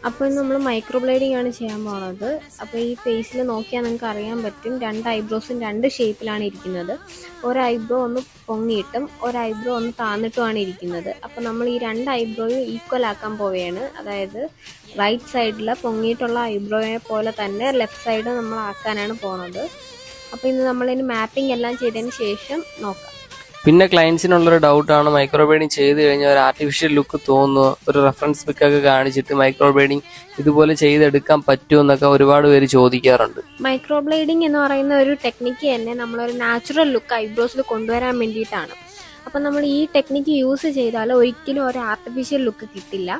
അപ്പോൾ ഇന്ന് നമ്മൾ മൈക്രോ ബ്ലേഡിംഗ് ആണ് ചെയ്യാൻ പോകുന്നത്. അപ്പോൾ ഈ ഫേസിൽ നോക്കിയാൽ നിങ്ങൾക്ക് അറിയാൻ പറ്റും, രണ്ട് ഐബ്രോസും രണ്ട് ഷേപ്പിലാണ് ഇരിക്കുന്നത്. ഒരു ഐബ്രോ ഒന്ന് പൊങ്ങിയിട്ടും ഒരു ഐബ്രോ ഒന്ന് താന്നിട്ടുമാണ് ഇരിക്കുന്നത്. അപ്പോൾ നമ്മൾ ഈ രണ്ട് ഐബ്രോയും ഈക്വൽ ആക്കാൻ പോവുകയാണ്. അതായത് റൈറ്റ് സൈഡിൽ പൊങ്ങിയിട്ടുള്ള ഐബ്രോയെ പോലെ തന്നെ ലെഫ്റ്റ് സൈഡ് നമ്മൾ ആക്കാനാണ് പോകുന്നത്. അപ്പോൾ ഇന്ന് നമ്മളിനി മാപ്പിംഗ് എല്ലാം ചെയ്തതിന് ശേഷം നോക്കാം. പിന്നെ ക്ലയൻസിനുള്ളൊരു ഡൗട്ടാണ്, മൈക്രോ ബ്ലേഡിംഗ് ചെയ്ത് കഴിഞ്ഞാൽ ഒരു ആർട്ടിഫിഷ്യൽ ലുക്ക് തോന്നുന്നു, ഒരു റെഫറൻസ് പിക്കൊക്കെ കാണിച്ചിട്ട് മൈക്രോ ബ്ലേഡിംഗ് ഇതുപോലെ ചെയ്തെടുക്കാൻ പറ്റുമോ എന്നൊക്കെ ഒരുപാട് പേര് ചോദിക്കാറുണ്ട്. മൈക്രോ ബ്ലേഡിംഗ് എന്ന് പറയുന്ന ഒരു ടെക്നിക്ക് തന്നെ നമ്മളൊരു നാച്ചുറൽ ലുക്ക് ഐബ്രോസിൽ കൊണ്ടുവരാൻ വേണ്ടിയിട്ടാണ്. അപ്പം നമ്മൾ ഈ ടെക്നിക്ക് യൂസ് ചെയ്താൽ ഒരിക്കലും ഒരു ആർട്ടിഫിഷ്യൽ ലുക്ക് കിട്ടില്ല.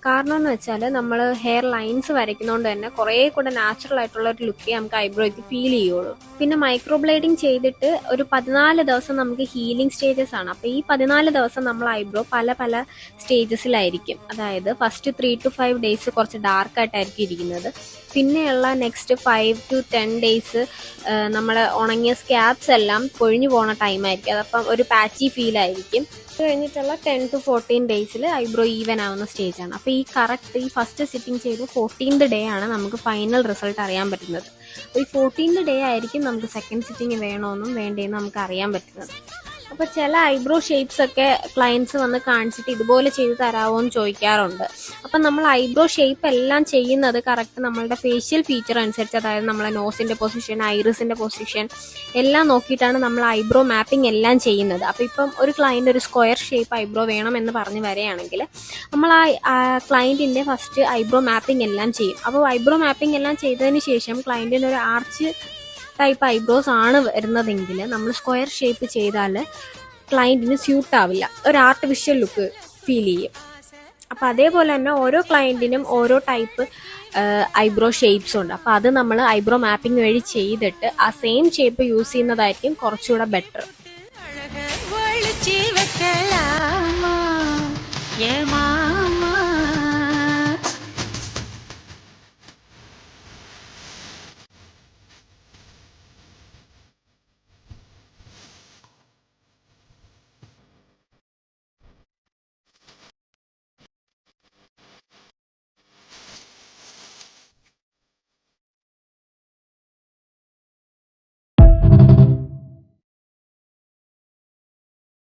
കാരണം എന്ന് വെച്ചാൽ നമ്മൾ ഹെയർ ലൈൻസ് വരയ്ക്കുന്നതുകൊണ്ട് തന്നെ കുറേ കൂടെ നാച്ചുറൽ ആയിട്ടുള്ള ഒരു ലുക്കേ നമുക്ക് ഐബ്രോയ്ക്ക് ഫീൽ ചെയ്യുള്ളൂ. പിന്നെ മൈക്രോ ബ്ലേഡിംഗ് ചെയ്തിട്ട് ഒരു 14 ദിവസം നമുക്ക് ഹീലിംഗ് സ്റ്റേജസ് ആണ്. അപ്പോൾ ഈ 14 ദിവസം നമ്മൾ ഐബ്രോ പല പല സ്റ്റേജസിലായിരിക്കും. അതായത് ഫസ്റ്റ് 3 to 5 ഡേയ്സ് കുറച്ച് ഡാർക്കായിട്ടായിരിക്കും ഇരിക്കുന്നത്. പിന്നെയുള്ള നെക്സ്റ്റ് 5 to 10 ഡേയ്സ് നമ്മളെ ഉണങ്ങിയ സ്കാബ്സ് എല്ലാം പൊഴിഞ്ഞു പോകുന്ന ടൈമായിരിക്കും. അതപ്പം ഒരു പാച്ചി ഫീൽ ആയിരിക്കും. അത് കഴിഞ്ഞിട്ടുള്ള 10 to 14 ഡേയ്സിൽ ഐബ്രോ ഈവൻ ആവുന്ന സ്റ്റേജാണ്. അപ്പോൾ ഈ കറക്റ്റ് ഈ ഫസ്റ്റ് സിറ്റിംഗ് ചെയ്ത് 14th ഡേ ആണ് നമുക്ക് ഫൈനൽ റിസൾട്ട് അറിയാൻ പറ്റുന്നത്. അപ്പോൾ ഈ 14th ഡേ ആയിരിക്കും നമുക്ക് സെക്കൻഡ് സിറ്റിംഗ് വേണമെന്നും വേണ്ടേന്നും നമുക്ക് അറിയാൻ പറ്റുന്നത്. അപ്പോൾ ചില ഐബ്രോ ഷേപ്സ് ഒക്കെ ക്ലയൻസ് വന്ന് കാണിച്ചിട്ട് ഇതുപോലെ ചെയ്ത് തരാമോ എന്ന് ചോദിക്കാറുണ്ട്. അപ്പം നമ്മൾ ഐബ്രോ ഷേപ്പ് എല്ലാം ചെയ്യുന്നത് കറക്റ്റ് നമ്മളുടെ ഫേഷ്യൽ ഫീച്ചർ അനുസരിച്ച്, അതായത് നമ്മളെ നോസിൻ്റെ പൊസിഷൻ, ഐറിസിൻ്റെ പൊസിഷൻ എല്ലാം നോക്കിയിട്ടാണ് നമ്മൾ ഐബ്രോ മാപ്പിംഗ് എല്ലാം ചെയ്യുന്നത്. അപ്പോൾ ഇപ്പം ഒരു ക്ലയൻറ്റ് ഒരു സ്ക്വയർ ഷേപ്പ് ഐബ്രോ വേണം എന്ന് പറഞ്ഞ് വരികയാണെങ്കിൽ നമ്മൾ ആ ക്ലയൻറ്റിൻ്റെ ഫസ്റ്റ് ഐബ്രോ മാപ്പിംഗ് എല്ലാം ചെയ്യും. അപ്പോൾ ഐബ്രോ മാപ്പിംഗ് എല്ലാം ചെയ്തതിന് ശേഷം ക്ലയൻറ്റിന് ഒരു ആർച്ച് ടൈപ്പ് ഐബ്രോസ് ആണ് വരുന്നതെങ്കിൽ നമ്മൾ സ്ക്വയർ ഷേപ്പ് ചെയ്താൽ ക്ലയൻറ്റിന് സ്യൂട്ട് ആവില്ല, ഒരു ആർട്ടിഫിഷ്യൽ ലുക്ക് ഫീൽ ചെയ്യും. അപ്പം അതേപോലെ തന്നെ ഓരോ ക്ലയൻറ്റിനും ഓരോ ടൈപ്പ് ഐബ്രോ ഷേപ്സ് ഉണ്ട്. അപ്പോൾ അത് നമ്മൾ ഐബ്രോ മാപ്പിംഗ് വഴി ചെയ്തിട്ട് ആ സെയിം ഷേപ്പ് യൂസ് ചെയ്യുന്നതായിരിക്കും കുറച്ചുകൂടെ ബെറ്റർ.